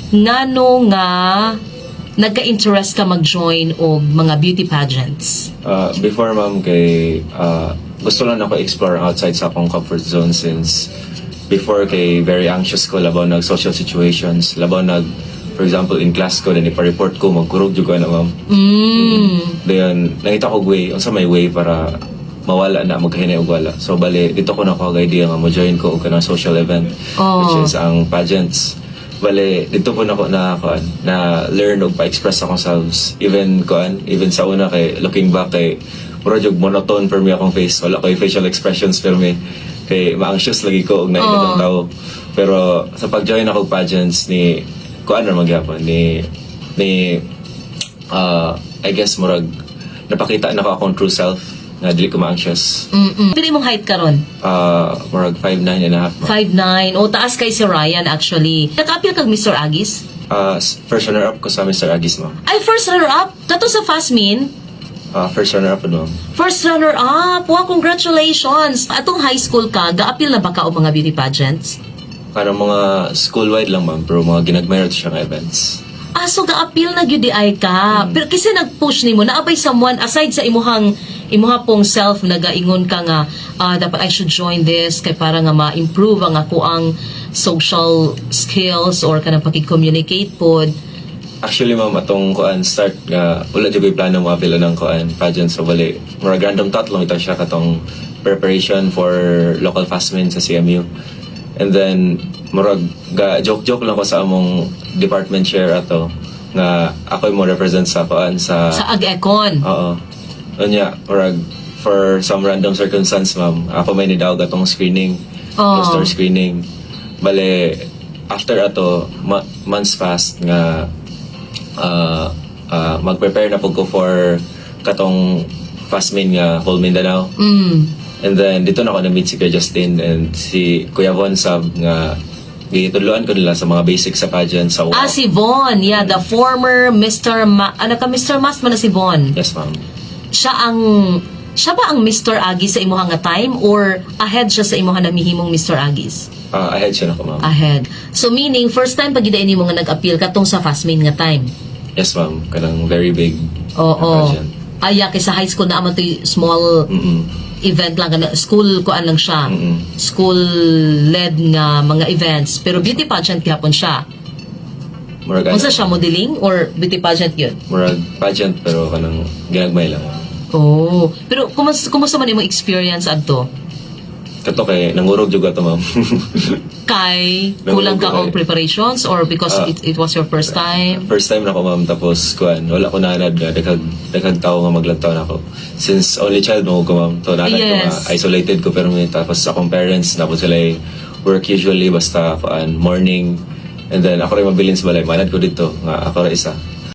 ngano nga nagka-interest ka mag-join og mga beauty pageants? Before ma'am kay gusto lang ako explore outside sa akong comfort zone since before kay very anxious ko labaw nag social situations, labaw nag for example in class ko then ipa-report ko magkurog jud ko na ma'am. Then nakita ko way unsa may way para mawala na magkahinay og wala. So bali dito ko na ko idea nga mo join ko og kanang social event which is ang pageants. Bale, dito po na ko na learn o pa-express akong selves. Even sa una kay looking back kay puro jug monotone for me akong face. Wala ko'y facial expressions for me. Kay ma-anxious lagi ko og naingatong tao. Pero sa pag-join ako pageants ni magyapon I guess murag napakita na ko akong true self na dili ko ma-anxious. Pili mong height karon? Murag 5'9 and a half. 5'9". O, taas kay si Ryan actually. Naka-appeal kag Mr. Agis? First runner-up ko sa Mr. Agis, ma'am. Ay, first runner-up? Tato sa Fasmin? First runner-up, ma'am. First runner-up! Wow, congratulations! Atong high school ka, ga-appeal na ba ka o mga beauty pageants? Parang mga school-wide lang, ma'am. Pero mga ginag-merit siyang events. So ga-appeal na gyud di ay ka. Pero kasi nag-push nimo naabay someone aside sa imuha pong self nagaingon ka nga dapat I should join this kay para nga ma-improve ang ako ang social skills or kanang paki-communicate pod. Actually, ma'am, atong start nga wala jud ko'y plano mo appeal ng pageant so bali. Mura random thought lang ito siya katong preparation for local fastmen sa CMU. And then murag joke lang ko sa among department chair ato nga ako mo represent sa sa Ag-Econ. Oo. Unya murag for some random circumstance ma'am ako may nidawag atong screening poster screening bale after ato months passed nga mag-prepare na po ko for katong fastmain nga whole Mindanao. And then, dito na ako na-meet si Kuya Justin and si Kuya Von Sab nga gituluan ko nila sa mga basics sa pageant sa WOW. Si Von, yeah, the former Mr. Mr. Mas man na si Von. Yes, ma'am. Siya ba ang Mr. Agis sa imuha nga time or ahead siya sa imuha na mihimong Mr. Agis? Ahead siya na ko, ma'am. Ahead. So meaning, first time pag mo nga nag-appeal katong sa Fastmain nga time? Yes, ma'am. Kanang very big pageant. Aya, kaysa high school na aman ito'y small event lang, school lang siya. School-led nga mga events. Pero beauty pageant yapon siya. Unsa siya, modeling or beauty pageant yun? Murag pageant pero kanang ginagmay lang. Pero kumusta man imong experience adto? Kato kay nangurog jud ato, ma'am. Kay kulang ka og preparations or because it was your first time? First time na ko, ma'am, tapos wala ko naanad nga daghang tao nga maglantaw na ako. Since only child mo ko, ma'am, to naanad ko nga isolated ko pero tapos akong parents tapos sila work usually basta morning and then ako rin mabilin sa balay manad ko dito nga ako ra isa